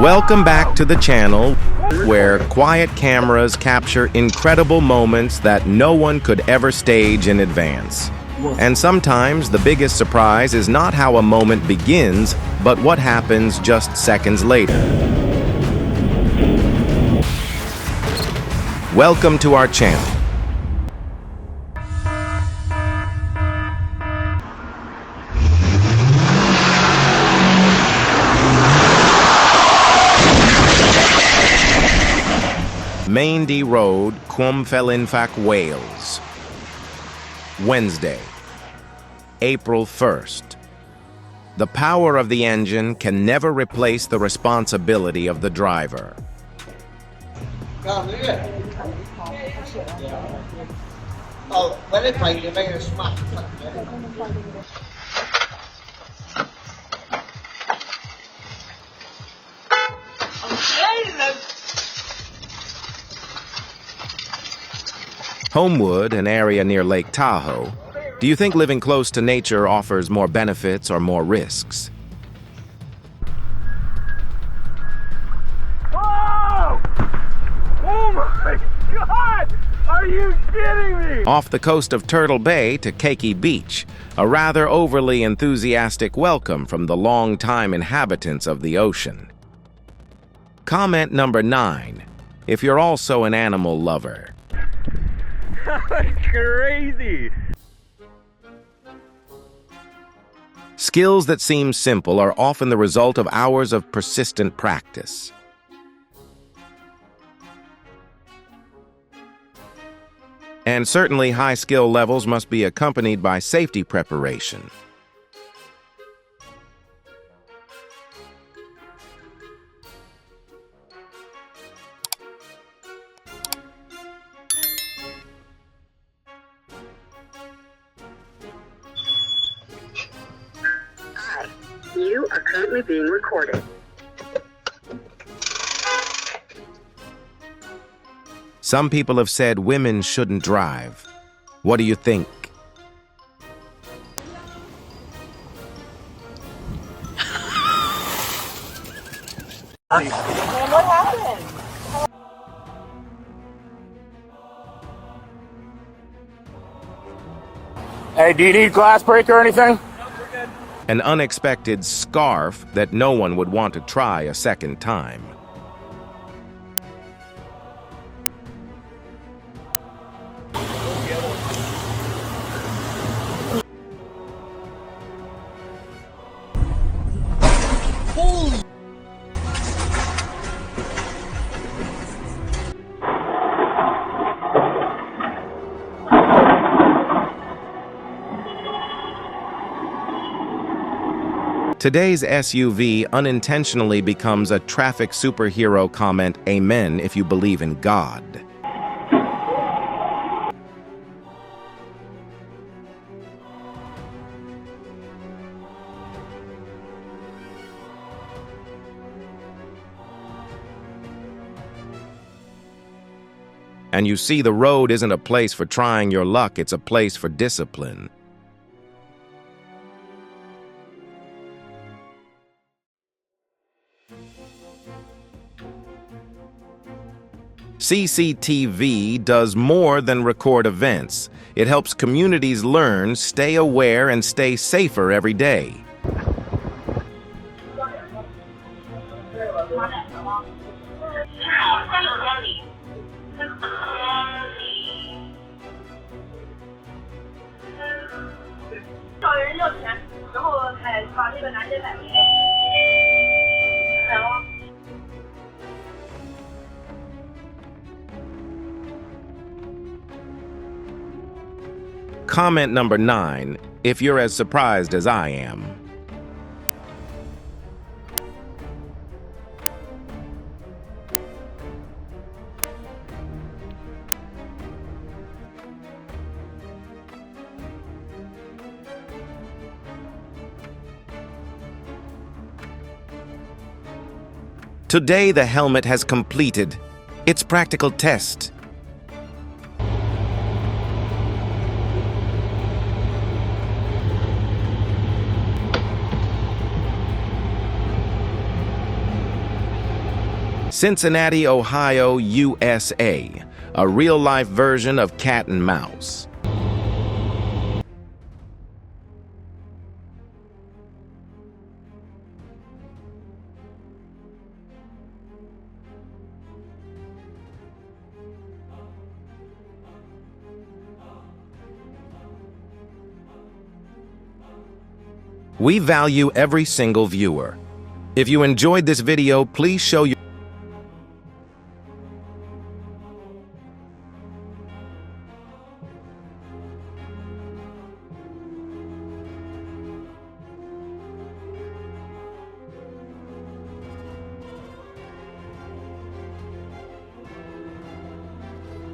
Welcome back to the channel where quiet cameras capture incredible moments that no one could ever stage in advance. And sometimes the biggest surprise is not how a moment begins, but what happens just seconds later. Welcome to our channel. Maindy Road, Compilation, Wales. Wednesday, April 1st. The power of the engine can never replace the responsibility of the driver. Homewood, an area near Lake Tahoe. Do you think living close to nature offers more benefits or more risks? Oh! Oh my God! Are you kidding me? Off the coast of Turtle Bay to Keiki Beach, a rather overly enthusiastic welcome from the long-time inhabitants of the ocean. Comment number 9, if you're also an animal lover. That's crazy! Skills that seem simple are often the result of hours of persistent practice. And certainly high skill levels must be accompanied by safety preparation. You are currently being recorded. Some people have said women shouldn't drive. What do you think? What happened? Hey, do you need glass break or anything? An unexpected scarf that no one would want to try a second time. Today's SUV unintentionally becomes a traffic superhero comment, amen if you believe in God. And you see, the road isn't a place for trying your luck, it's a place for discipline. CCTV does more than record events. It helps communities learn, stay aware, and stay safer every day. Comment number 9, if you're as surprised as I am. Today, the helmet has completed its practical test. Cincinnati, Ohio, USA, a real-life version of cat and mouse. We value every single viewer. If you enjoyed this video, please show your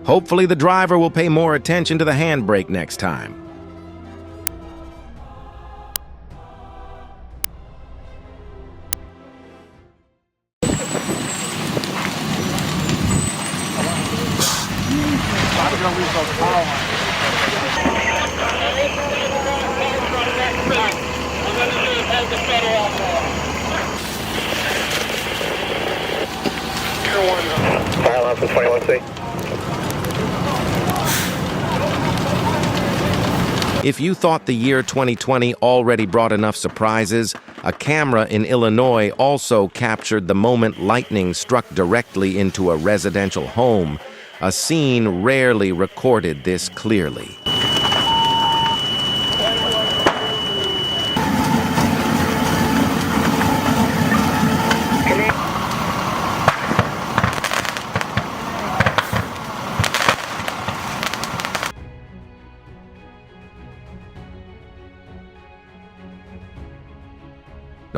Hopefully the driver will pay more attention to the handbrake next time. Silence from 21C. If you thought the year 2020 already brought enough surprises, a camera in Illinois also captured the moment lightning struck directly into a residential home, a scene rarely recorded this clearly.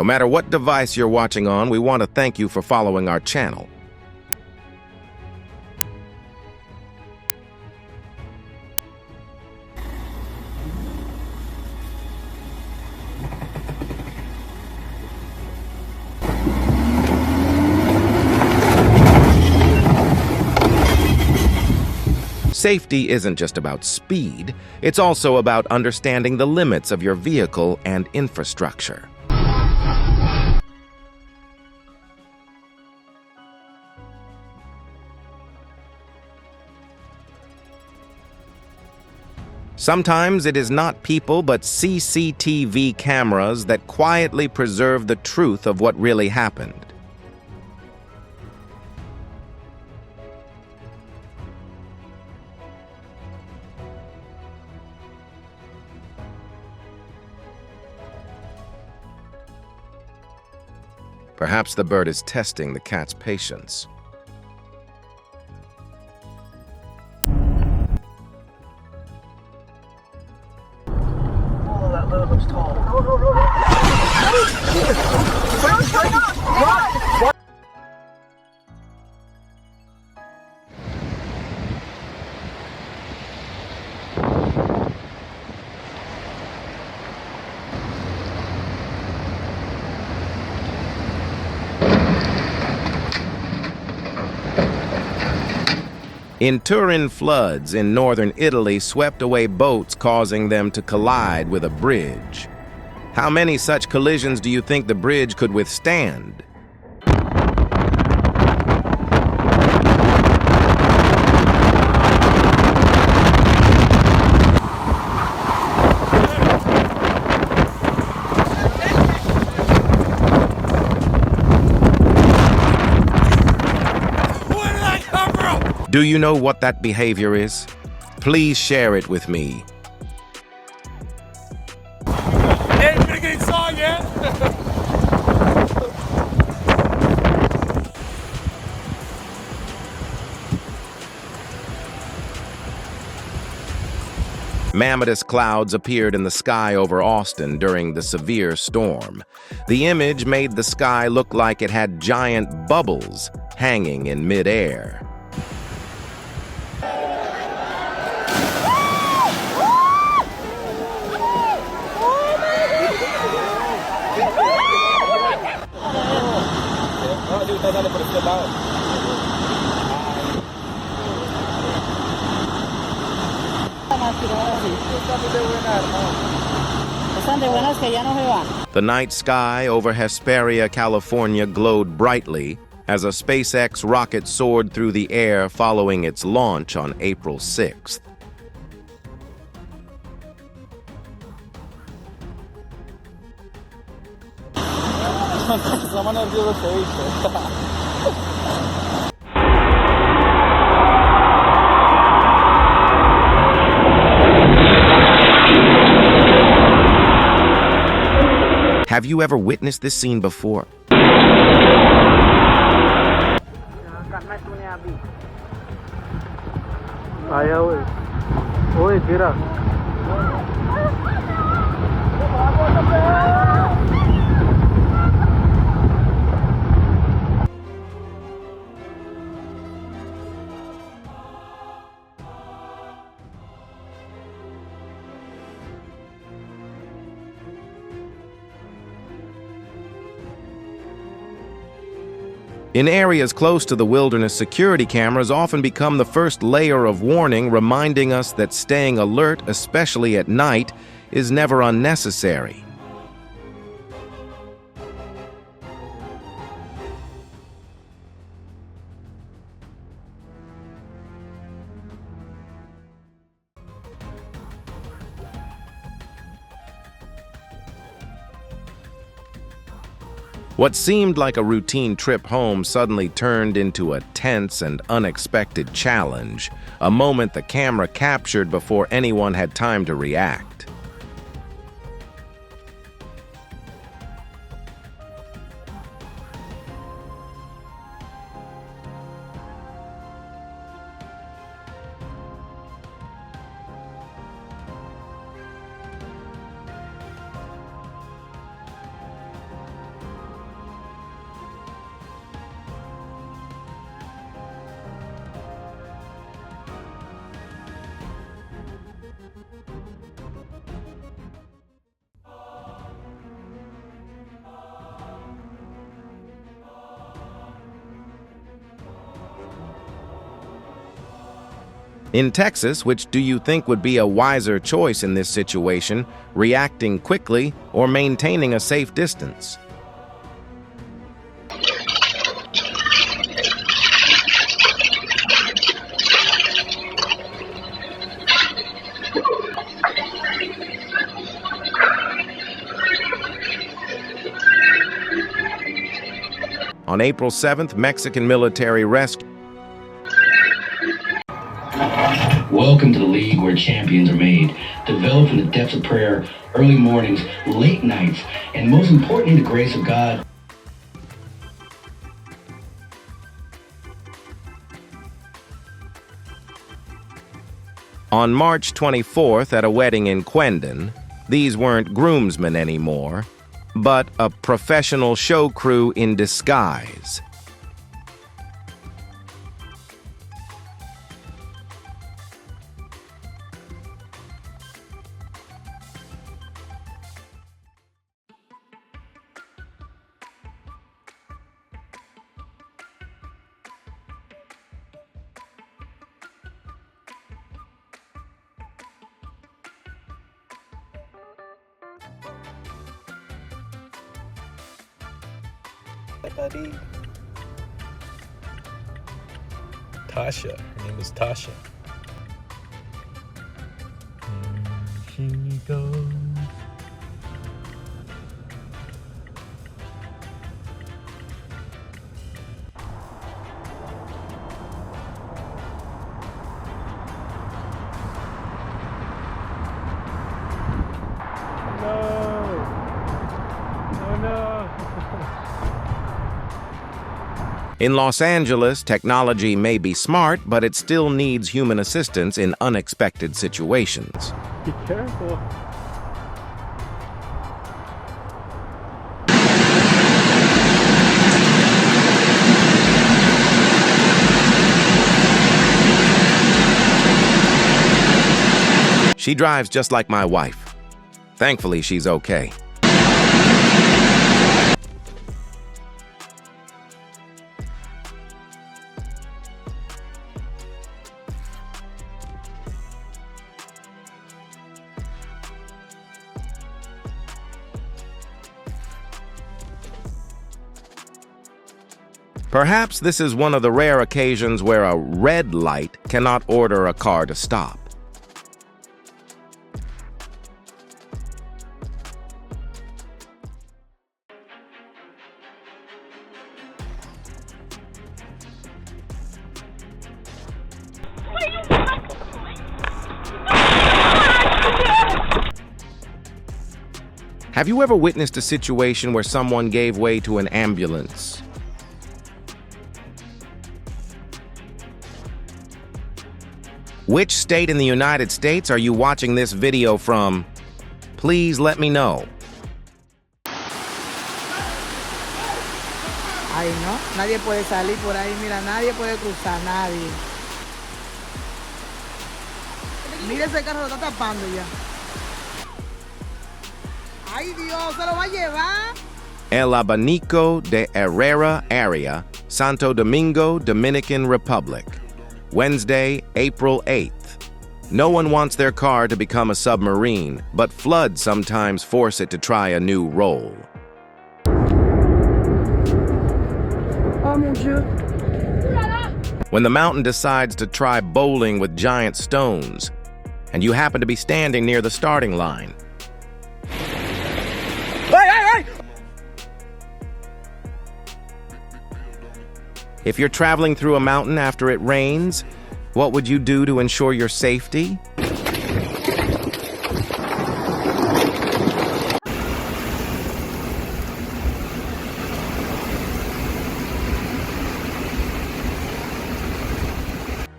No matter what device you're watching on, we want to thank you for following our channel. Safety isn't just about speed, it's also about understanding the limits of your vehicle and infrastructure. Sometimes it is not people but CCTV cameras that quietly preserve the truth of what really happened. Perhaps the bird is testing the cat's patience. In Turin, floods in northern Italy swept away boats, causing them to collide with a bridge. How many such collisions do you think the bridge could withstand? Do you know what that behavior is? Please share it with me. Hey, you gonna get inside yet? Mammothous clouds appeared in the sky over Austin during the severe storm. The image made the sky look like it had giant bubbles hanging in midair. The night sky over Hesperia, California glowed brightly as a SpaceX rocket soared through the air following its launch on April 6th. Have you ever witnessed this scene before? In areas close to the wilderness, security cameras often become the first layer of warning, reminding us that staying alert, especially at night, is never unnecessary. What seemed like a routine trip home suddenly turned into a tense and unexpected challenge, a moment the camera captured before anyone had time to react. In Texas, which do you think would be a wiser choice in this situation, reacting quickly or maintaining a safe distance? On April 7th, Mexican military rescue. Welcome to the league where champions are made. Developed in the depths of prayer, early mornings, late nights, and most importantly, the grace of God. On March 24th, at a wedding in Quendon, these weren't groomsmen anymore, but a professional show crew in disguise. Tasha. Her name is Tasha. Here she goes. In Los Angeles, technology may be smart, but it still needs human assistance in unexpected situations. Be careful. She drives just like my wife. Thankfully, she's okay. Perhaps this is one of the rare occasions where a red light cannot order a car to stop. Have you ever witnessed a situation where someone gave way to an ambulance? Which state in the United States are you watching this video from? Please let me know. Ay, no, nadie puede salir por ahí, mira, nadie puede cruzar, nadie. Mira ese carro, lo está tapando ya. Ay, Dios, se lo va a llevar. El Abanico de Herrera area, Santo Domingo, Dominican Republic. Wednesday, April 8th. No one wants their car to become a submarine, but floods sometimes force it to try a new role. Oh, mon Dieu. When the mountain decides to try bowling with giant stones, and you happen to be standing near the starting line. If you're traveling through a mountain after it rains, what would you do to ensure your safety?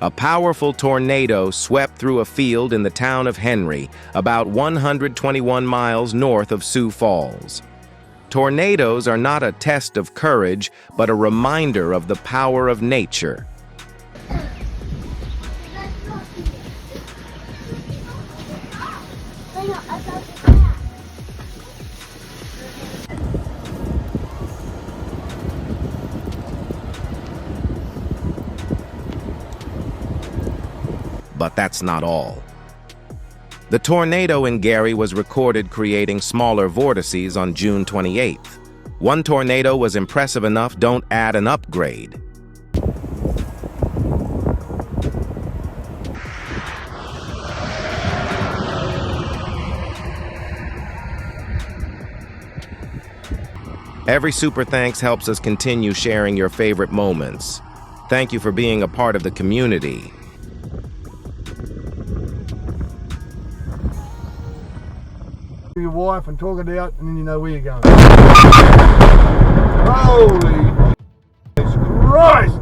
A powerful tornado swept through a field in the town of Henry, about 121 miles north of Sioux Falls. Tornadoes are not a test of courage, but a reminder of the power of nature. But that's not all. The tornado in Gary was recorded creating smaller vortices on June 28th. One tornado was impressive enough, don't add an upgrade. Every super thanks helps us continue sharing your favorite moments. Thank you for being a part of the community. Your wife and talk it out, and then you know where you're going. Holy Christ!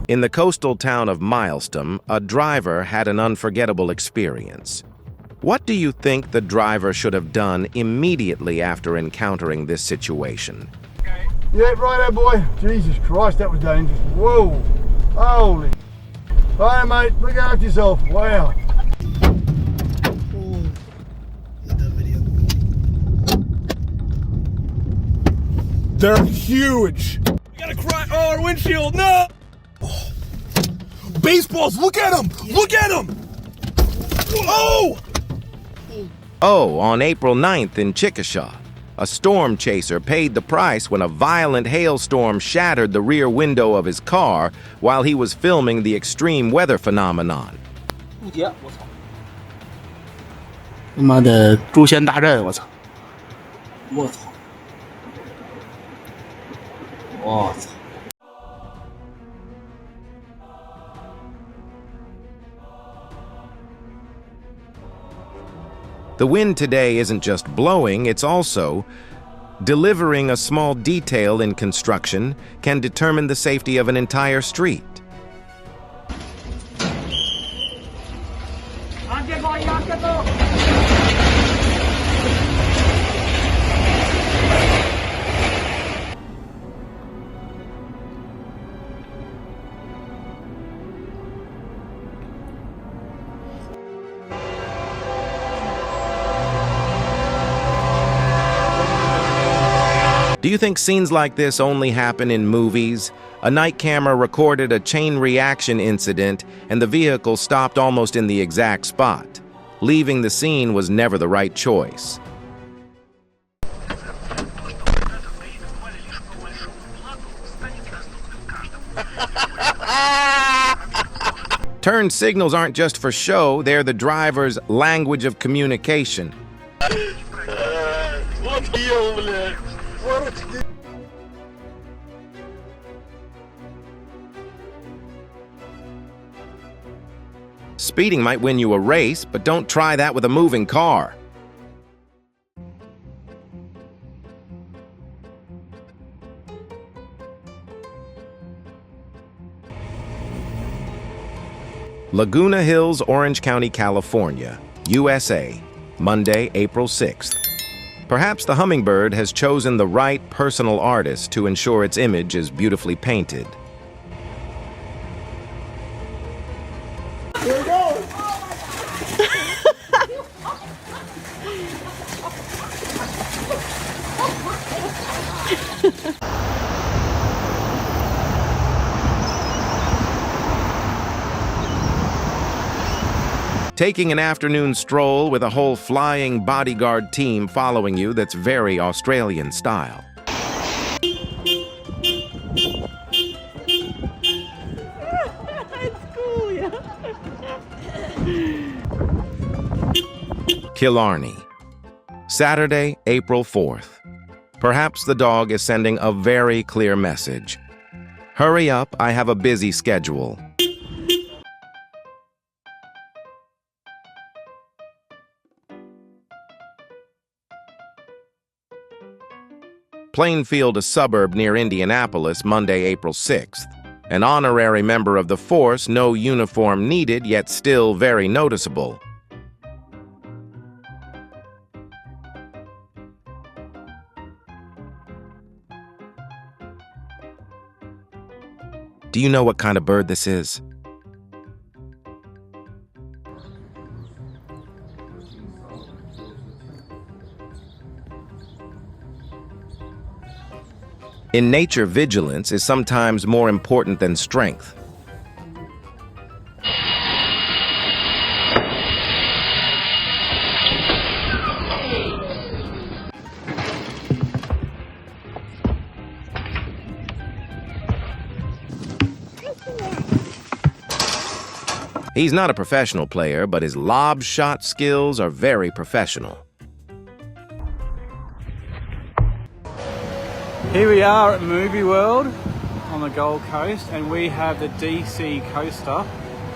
In the coastal town of Milestone, a driver had an unforgettable experience. What do you think the driver should have done immediately after encountering this situation? Yeah, righto, boy. Jesus Christ, that was dangerous. Whoa! Holy! Righto, mate. Look after yourself. Wow. They're huge. We gotta cry. Oh, our windshield. No. Oh. Baseballs. Look at them. Look at them. Oh. Oh, on April 9th in Chickasha, a storm chaser paid the price when a violent hailstorm shattered the rear window of his car while he was filming the extreme weather phenomenon. 他妈的诛仙大阵，我操！我操！我操！ The wind today isn't just blowing, it's also delivering. A small detail in construction can determine the safety of an entire street. Do you think scenes like this only happen in movies? A night camera recorded a chain reaction incident, and the vehicle stopped almost in the exact spot. Leaving the scene was never the right choice. Turn signals aren't just for show, they're the driver's language of communication. Speeding might win you a race, but don't try that with a moving car. Laguna Hills, Orange County, California, USA, Monday, April 6th. Perhaps the hummingbird has chosen the right personal artist to ensure its image is beautifully painted. Here we go. Taking an afternoon stroll with a whole flying bodyguard team following you that's very Australian style. It's cool, yeah. Killarney, Saturday, April 4th. Perhaps the dog is sending a very clear message. Hurry up, I have a busy schedule. Plainfield, a suburb near Indianapolis, Monday, April 6th. An honorary member of the force, no uniform needed, yet still very noticeable. Do you know what kind of bird this is? In nature, vigilance is sometimes more important than strength. He's not a professional player, but his lob shot skills are very professional. Here we are at Movie World on the Gold Coast, and we have the DC coaster.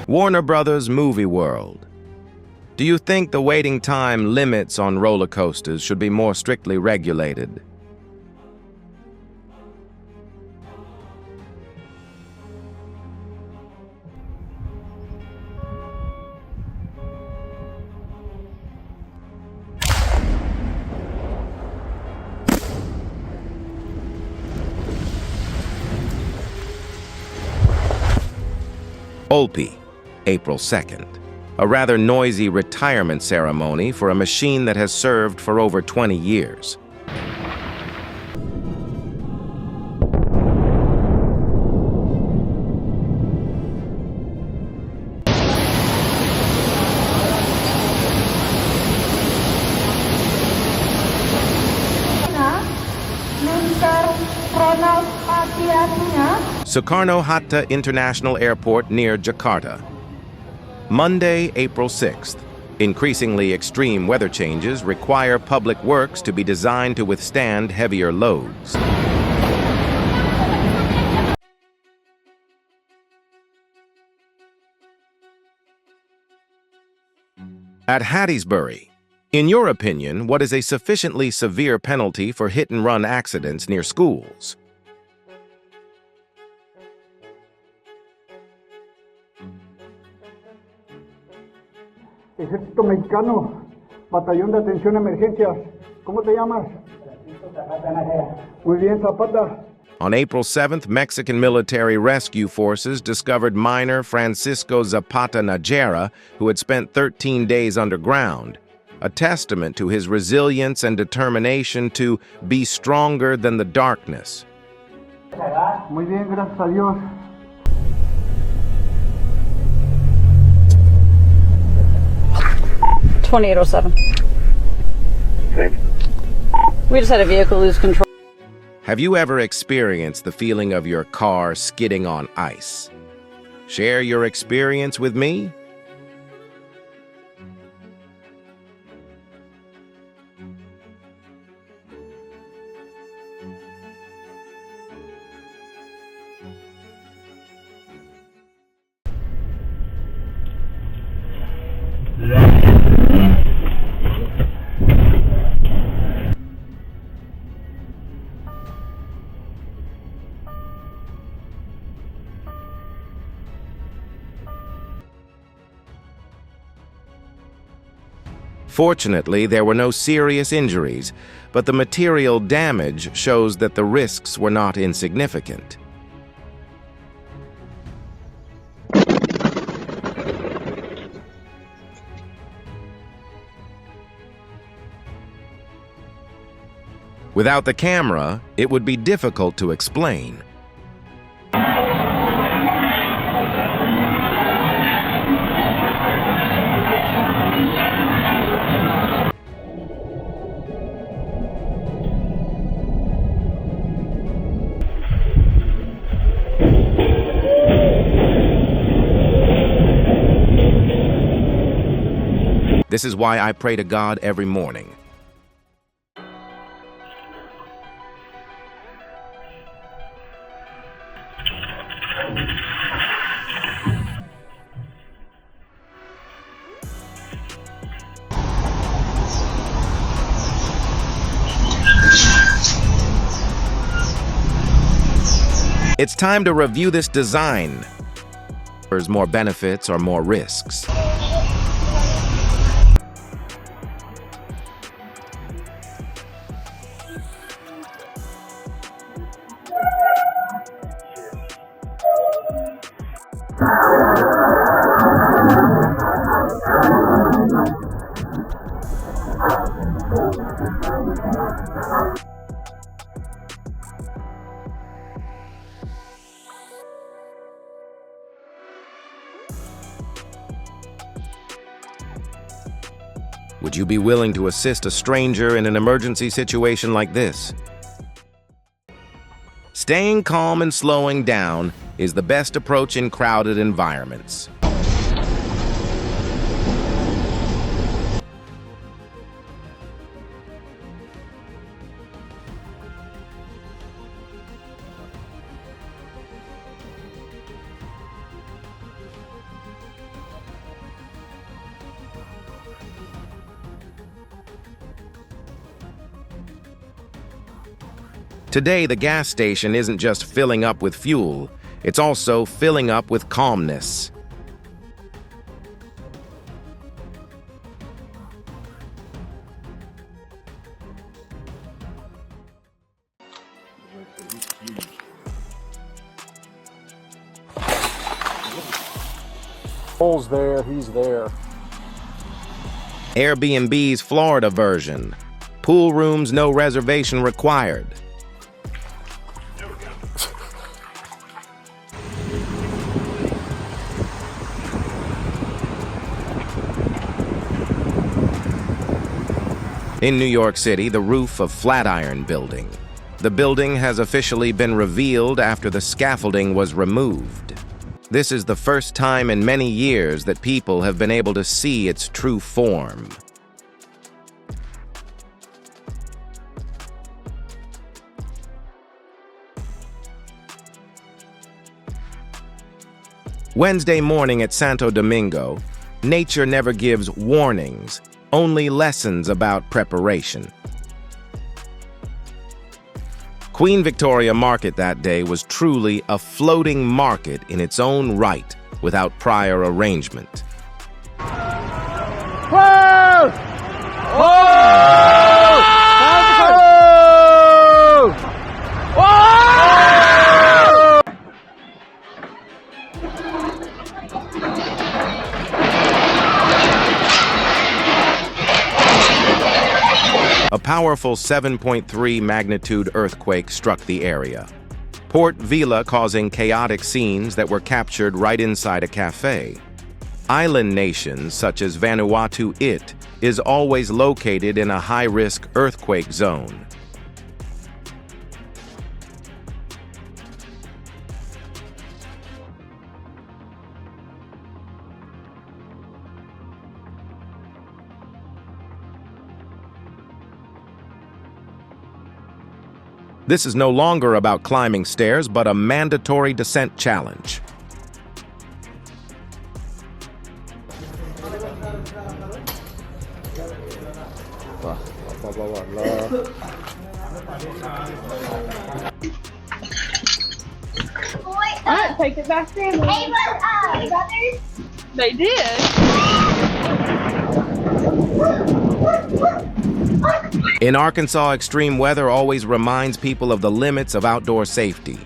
Warner Brothers Movie World. Do you think the waiting time limits on roller coasters should be more strictly regulated? Olpe, April 2nd. A rather noisy retirement ceremony for a machine that has served for over 20 years. Soekarno-Hatta International Airport near Jakarta. Monday, April 6th. Increasingly extreme weather changes require public works to be designed to withstand heavier loads. At Hattiesbury. In your opinion, what is a sufficiently severe penalty for hit-and-run accidents near schools? Ejército Mexicano, Batallón de Atención a Emergencias. ¿Cómo te llamas? Muy bien, Zapata. On April 7th, Mexican military rescue forces discovered miner Francisco Zapata Najera, who had spent 13 days underground, a testament to his resilience and determination to be stronger than the darkness. Muy bien, gracias a Dios. $28.07. We just had a vehicle lose control. Have you ever experienced the feeling of your car skidding on ice? Share your experience with me? Fortunately, there were no serious injuries, but the material damage shows that the risks were not insignificant. Without the camera, it would be difficult to explain. This is why I pray to God every morning. It's time to review this design. There's more benefits or more risks. Would you be willing to assist a stranger in an emergency situation like this? Staying calm and slowing down is the best approach in crowded environments. Today, the gas station isn't just filling up with fuel, it's also filling up with calmness. Paul's there, he's there. Airbnb's Florida version. Pool rooms, no reservation required. In New York City, the roof of Flatiron Building. The building has officially been revealed after the scaffolding was removed. This is the first time in many years that people have been able to see its true form. Wednesday morning at Santo Domingo, nature never gives warnings, only lessons about preparation. Queen Victoria Market that day was truly a floating market in its own right, without prior arrangement. Whoa! Whoa! A powerful 7.3 magnitude earthquake struck the area. Port Vila causing chaotic scenes that were captured right inside a cafe. Island nations such as Vanuatu is always located in a high-risk earthquake zone. This is no longer about climbing stairs, but a mandatory descent challenge. Alright, take it back in. Hey, brothers. They did. In Arkansas, extreme weather always reminds people of the limits of outdoor safety.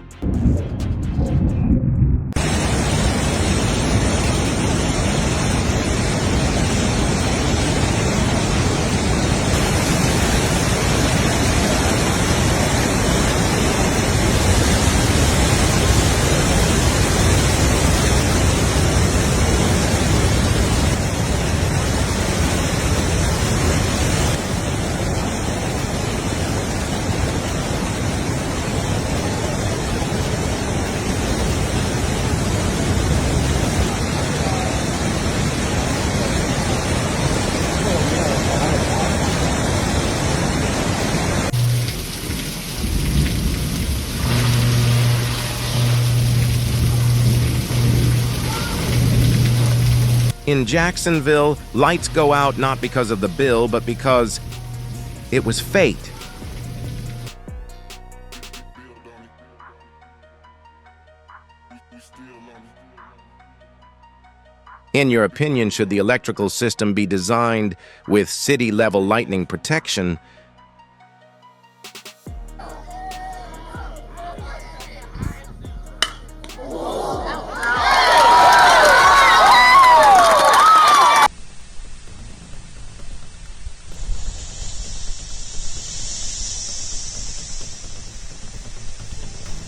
In Jacksonville, lights go out not because of the bill, but because it was fate. In your opinion, should the electrical system be designed with city-level lightning protection?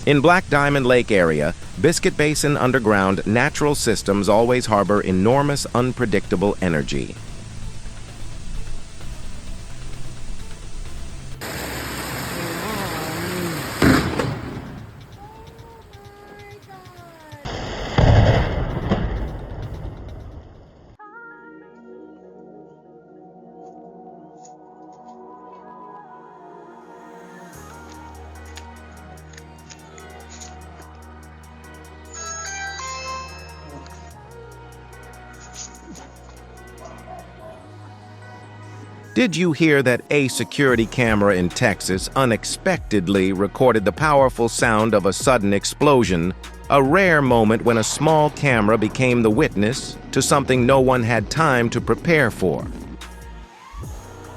In Black Diamond Lake area, Biscuit Basin underground natural systems always harbor enormous unpredictable energy. Did you hear that a security camera in Texas unexpectedly recorded the powerful sound of a sudden explosion, a rare moment when a small camera became the witness to something no one had time to prepare for?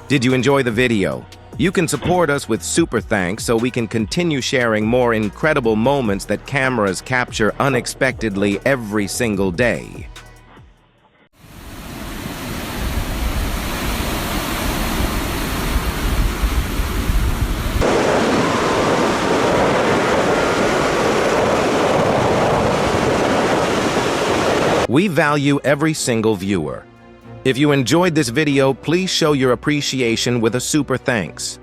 Did you enjoy the video? You can support us with super thanks so we can continue sharing more incredible moments that cameras capture unexpectedly every single day. We value every single viewer. If you enjoyed this video, please show your appreciation with a super thanks.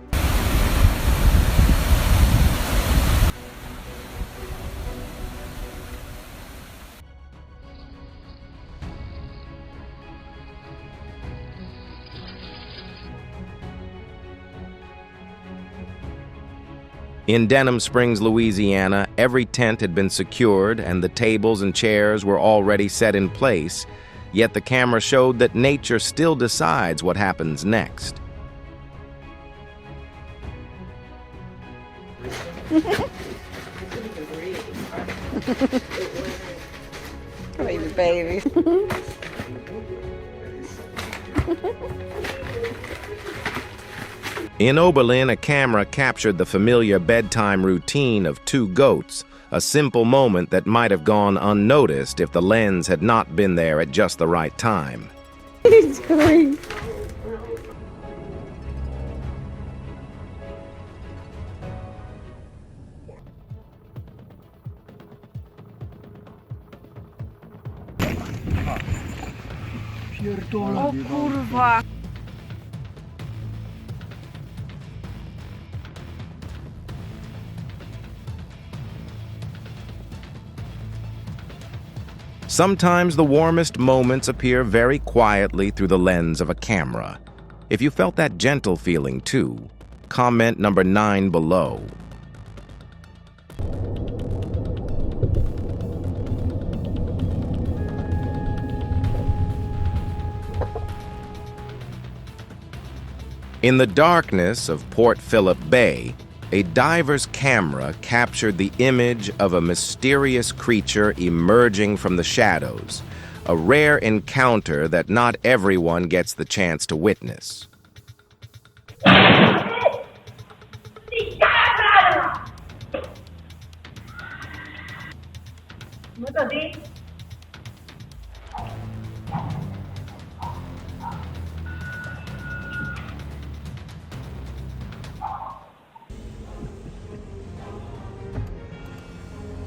In Denham Springs, Louisiana, every tent had been secured and the tables and chairs were already set in place, yet the camera showed that nature still decides what happens next. Baby. In Oberlin, a camera captured the familiar bedtime routine of two goats, a simple moment that might have gone unnoticed if the lens had not been there at just the right time. He's going. O kurwa. Sometimes the warmest moments appear very quietly through the lens of a camera. If you felt that gentle feeling too, comment number 9 below. In the darkness of Port Phillip Bay, a diver's camera captured the image of a mysterious creature emerging from the shadows, a rare encounter that not everyone gets the chance to witness.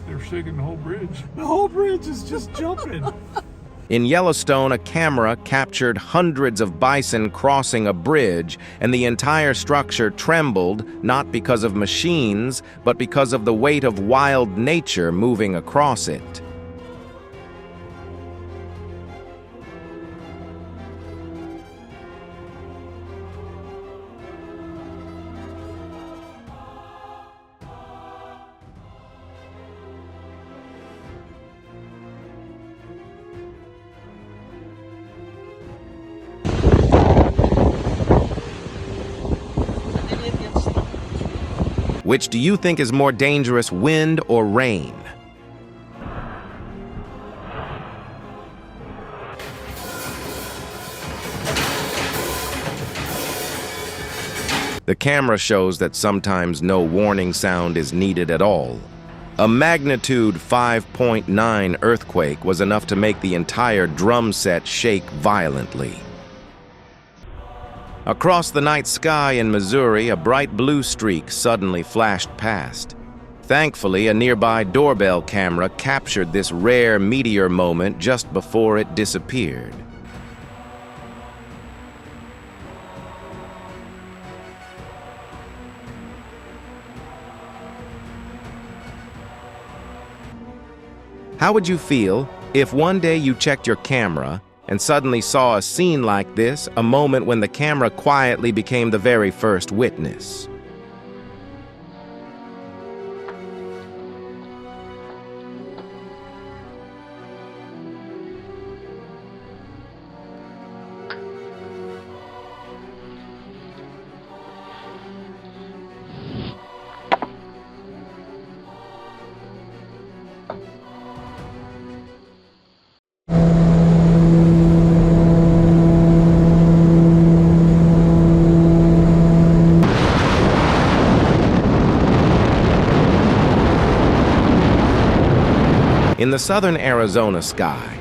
They're shaking the whole bridge. The whole bridge is just jumping. In Yellowstone, a camera captured hundreds of bison crossing a bridge, and the entire structure trembled not because of machines, but because of the weight of wild nature moving across it. Which do you think is more dangerous, wind or rain? The camera shows that sometimes no warning sound is needed at all. A magnitude 5.9 earthquake was enough to make the entire drum set shake violently. Across the night sky in Missouri, a bright blue streak suddenly flashed past. Thankfully, a nearby doorbell camera captured this rare meteor moment just before it disappeared. How would you feel if one day you checked your camera and suddenly saw a scene like this, a moment when the camera quietly became the very first witness? In the southern Arizona sky,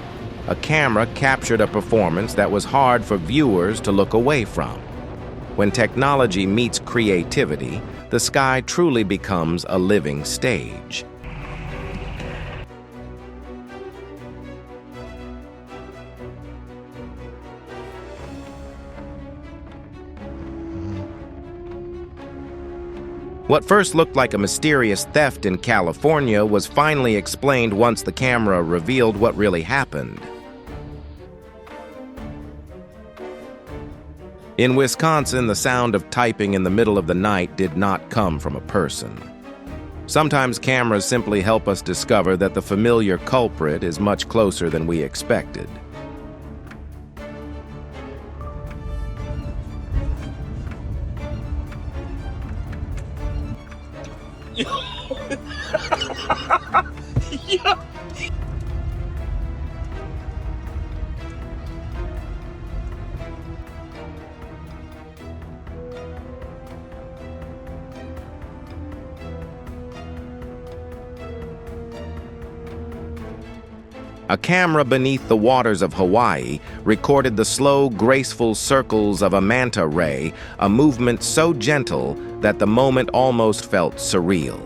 a camera captured a performance that was hard for viewers to look away from. When technology meets creativity, the sky truly becomes a living stage. What first looked like a mysterious theft in California was finally explained once the camera revealed what really happened. In Wisconsin, the sound of typing in the middle of the night did not come from a person. Sometimes cameras simply help us discover that the familiar culprit is much closer than we expected. Yeah. A camera beneath the waters of Hawaii recorded the slow, graceful circles of a manta ray, a movement so gentle that the moment almost felt surreal.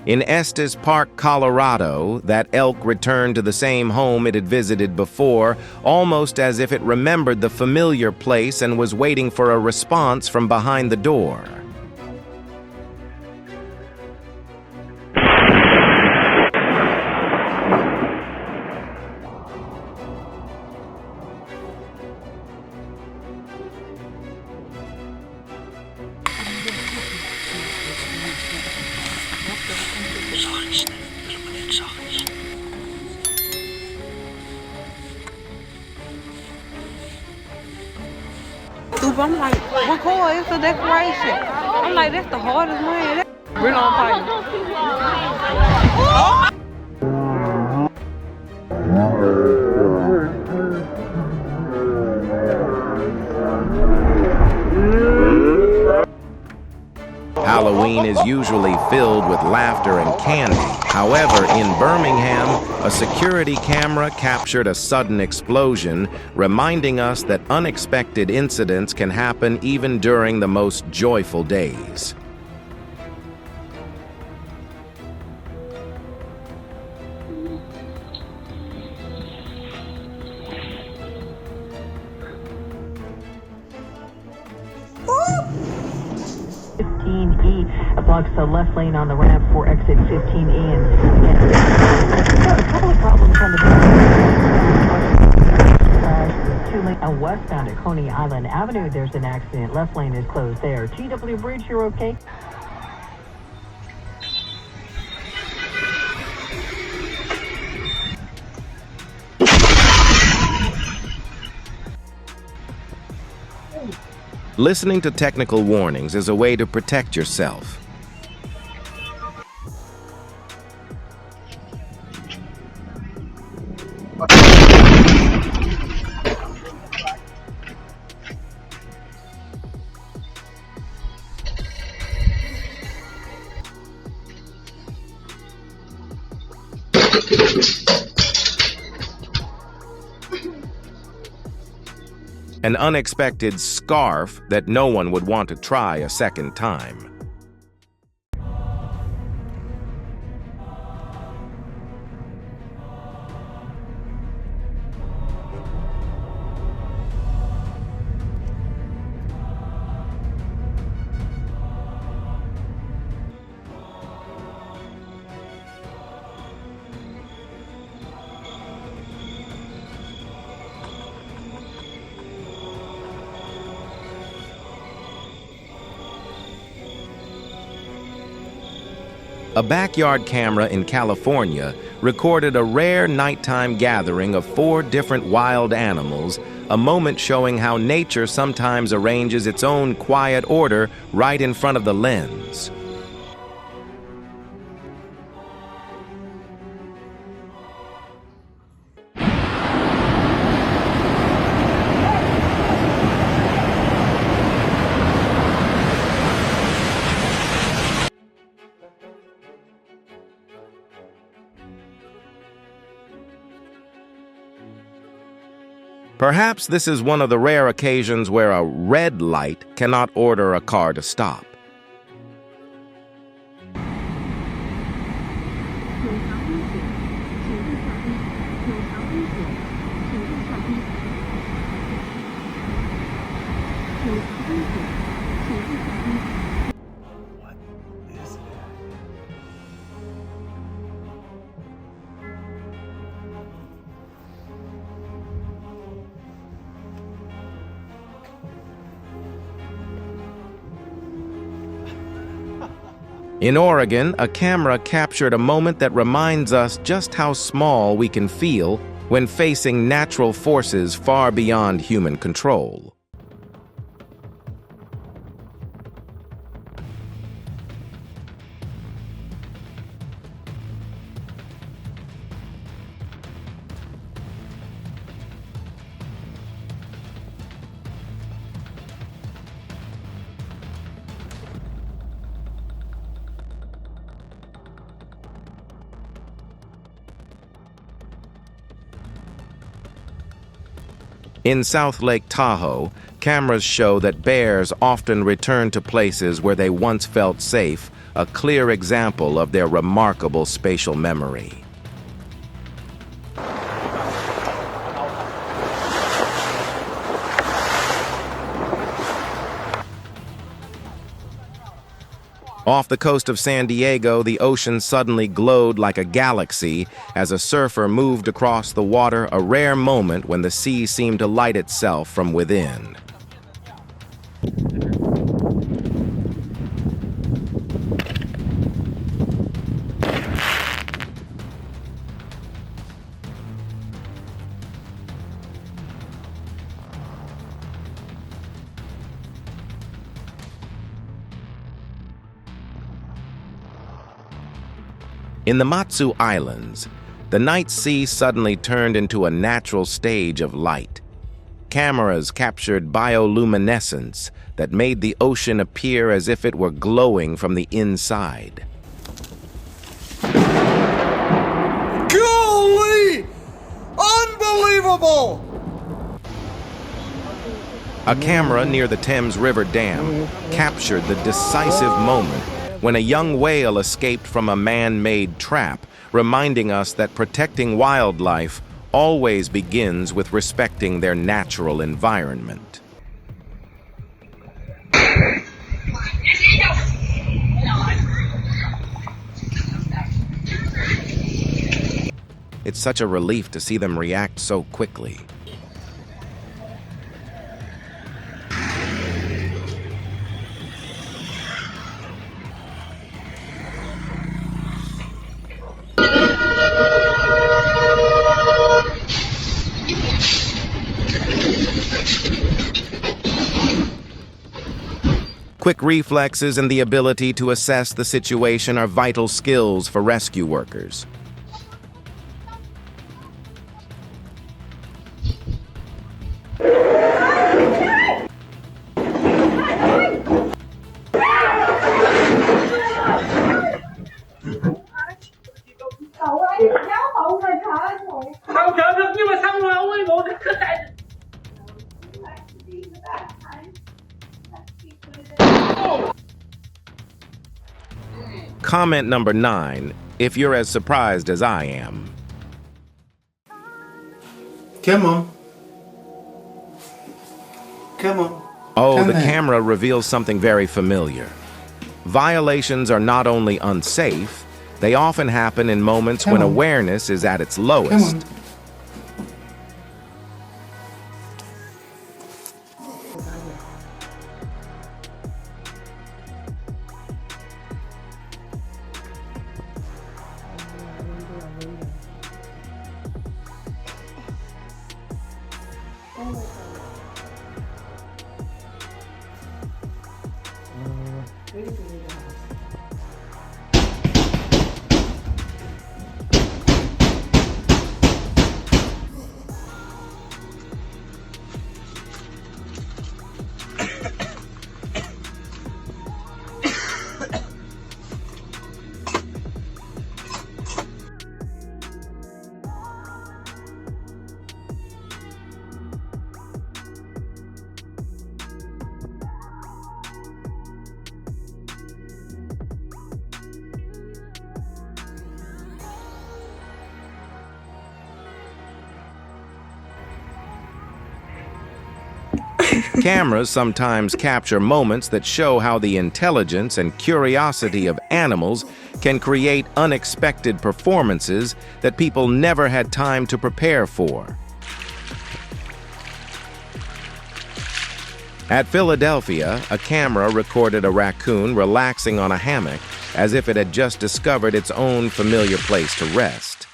In Estes Park, Colorado, that elk returned to the same home it had visited before, almost as if it remembered the familiar place and was waiting for a response from behind the door. Sorry, belum ada yang sah. roof. I'm like, record, it's a decoration. I'm like, that's the hardest one. We're on fire. Oh! Halloween is usually filled with laughter and candy. However, in Birmingham, a security camera captured a sudden explosion, reminding us that unexpected incidents can happen even during the most joyful days. Blocks the left lane on the ramp for exit 15E, and a couple of problems on the two-lane and westbound at Coney Island Avenue. There's an accident. Left lane is closed there. GW Bridge, you're okay? Listening to technical warnings is a way to protect yourself. An unexpected scarf that no one would want to try a second time. A backyard camera in California recorded a rare nighttime gathering of 4 different wild animals, a moment showing how nature sometimes arranges its own quiet order right in front of the lens. Perhaps this is one of the rare occasions where a red light cannot order a car to stop. In Oregon, a camera captured a moment that reminds us just how small we can feel when facing natural forces far beyond human control. In South Lake Tahoe, cameras show that bears often return to places where they once felt safe, a clear example of their remarkable spatial memory. Off the coast of San Diego, the ocean suddenly glowed like a galaxy as a surfer moved across the water, a rare moment when the sea seemed to light itself from within. In the Matsu Islands, the night sea suddenly turned into a natural stage of light. Cameras captured bioluminescence that made the ocean appear as if it were glowing from the inside. Golly! Unbelievable! A camera near the Thames River Dam captured the decisive moment when a young whale escaped from a man-made trap, reminding us that protecting wildlife always begins with respecting their natural environment. It's such a relief to see them react so quickly. Quick reflexes and the ability to assess the situation are vital skills for rescue workers. Comment number 9, if you're as surprised as I am. Come on. Come on. Oh, the camera reveals something very familiar. Violations are not only unsafe, they often happen in moments when awareness is at its lowest. Cameras sometimes capture moments that show how the intelligence and curiosity of animals can create unexpected performances that people never had time to prepare for. At Philadelphia, a camera recorded a raccoon relaxing on a hammock as if it had just discovered its own familiar place to rest.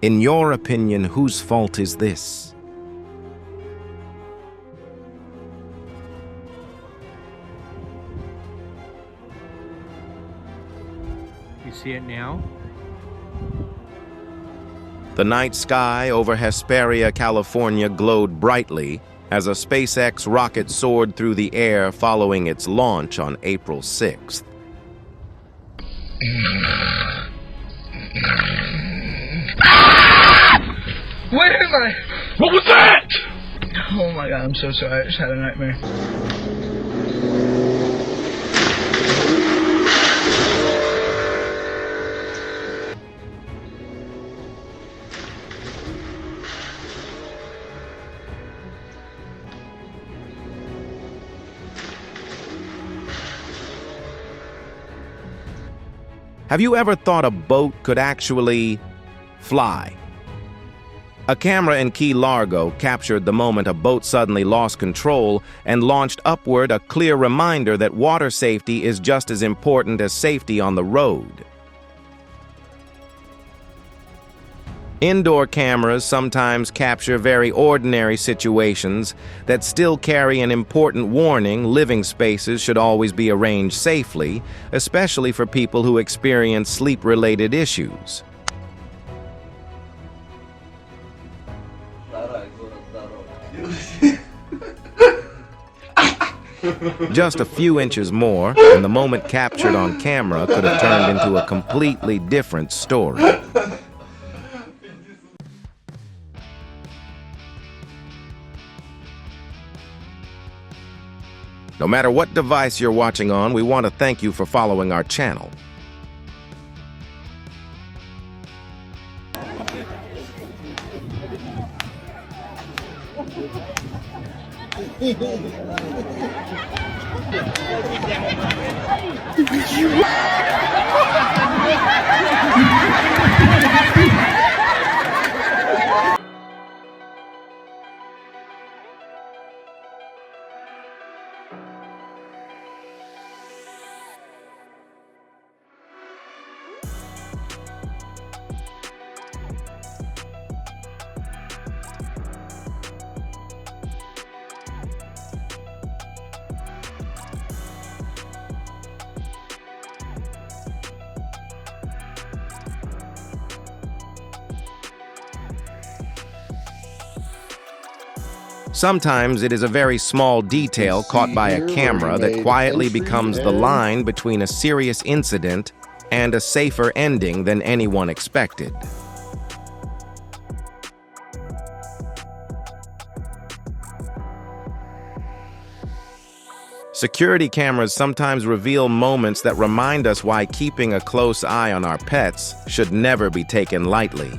In your opinion, whose fault is this? You see it now? The night sky over Hesperia, California glowed brightly as a SpaceX rocket soared through the air following its launch on April 6th. Where am I? What was that? Oh my god, I'm so sorry. I just had a nightmare. Have you ever thought a boat could actually fly? A camera in Key Largo captured the moment a boat suddenly lost control and launched upward, a clear reminder that water safety is just as important as safety on the road. Indoor cameras sometimes capture very ordinary situations that still carry an important warning. Living spaces should always be arranged safely, especially for people who experience sleep-related issues. Just a few inches more, and the moment captured on camera could have turned into a completely different story. No matter what device you're watching on, we want to thank you for following our channel. Sometimes it is a very small detail caught by a camera that quietly becomes the line between a serious incident and a safer ending than anyone expected. Security cameras sometimes reveal moments that remind us why keeping a close eye on our pets should never be taken lightly.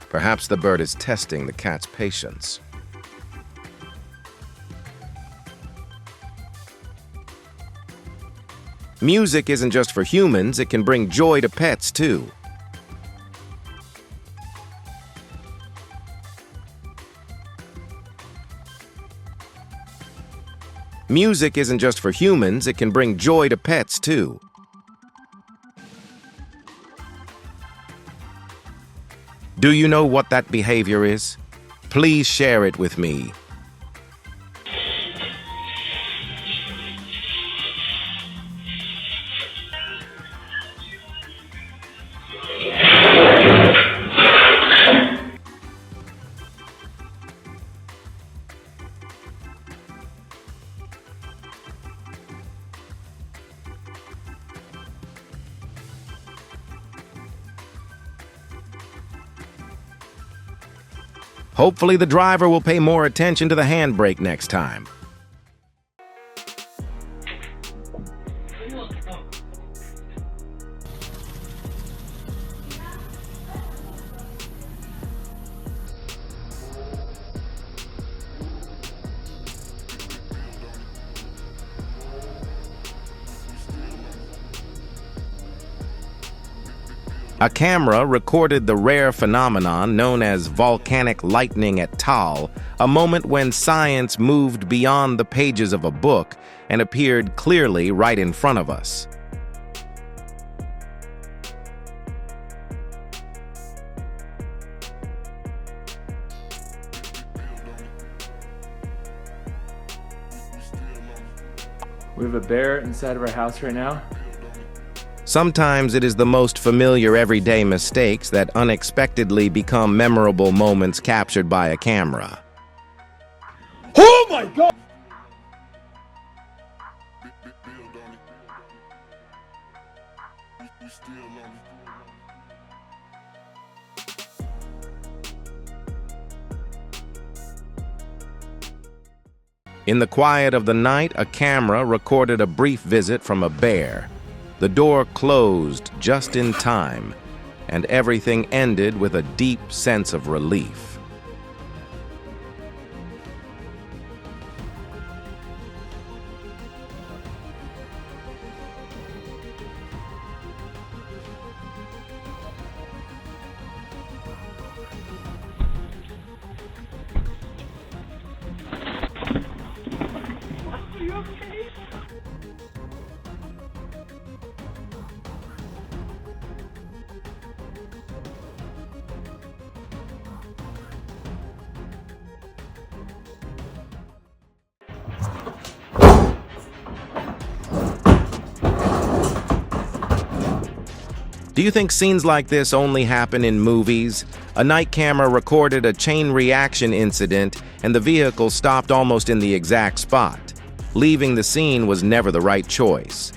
Perhaps the bird is testing the cat's patience. Music isn't just for humans, it can bring joy to pets too. Music isn't just for humans, it can bring joy to pets too. Do you know what that behavior is? Please share it with me. Hopefully the driver will pay more attention to the handbrake next time. A camera recorded the rare phenomenon known as volcanic lightning at Tal, a moment when science moved beyond the pages of a book and appeared clearly right in front of us. We have a bear inside of our house right now. Sometimes it is the most familiar everyday mistakes that unexpectedly become memorable moments captured by a camera. Oh my God! In the quiet of the night, a camera recorded a brief visit from a bear. The door closed just in time, and everything ended with a deep sense of relief. Do you think scenes like this only happen in movies? A night camera recorded a chain reaction incident, and the vehicle stopped almost in the exact spot. Leaving the scene was never the right choice.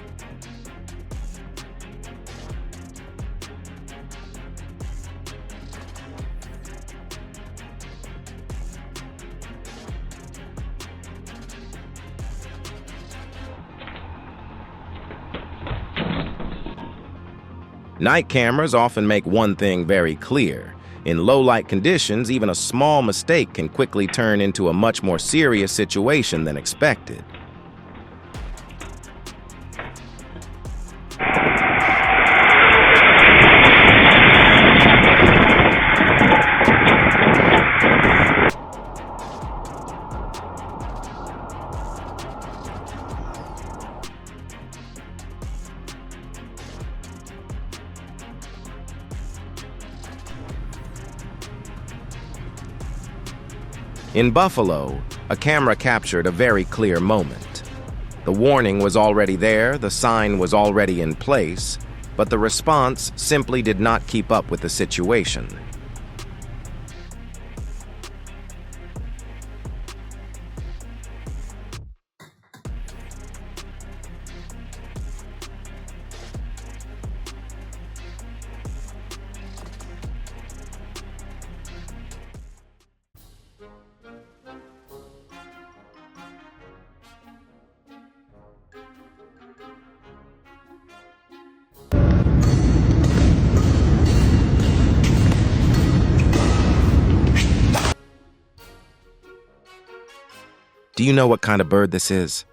Night cameras often make one thing very clear. In low-light conditions, even a small mistake can quickly turn into a much more serious situation than expected. In Buffalo, a camera captured a very clear moment. The warning was already there, the sign was already in place, but the response simply did not keep up with the situation. Do you know what kind of bird this is?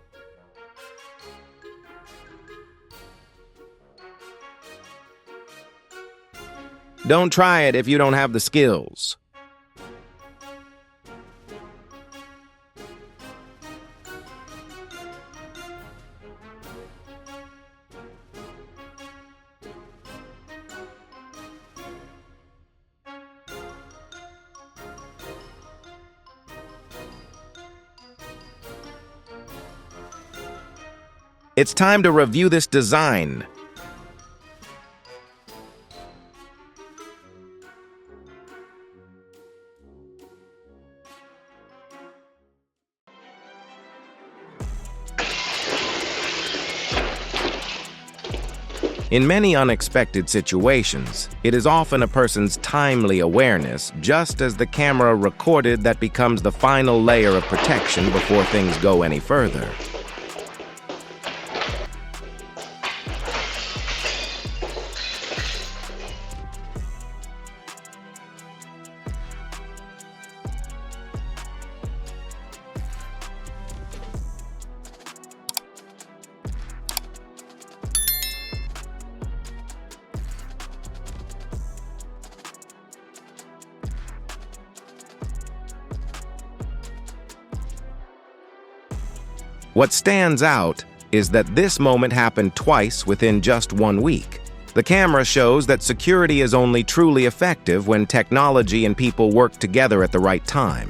Don't try it if you don't have the skills. It's time to review this design. In many unexpected situations, it is often a person's timely awareness, just as the camera recorded, that becomes the final layer of protection before things go any further. What stands out is that this moment happened twice within just 1 week. The camera shows that security is only truly effective when technology and people work together at the right time.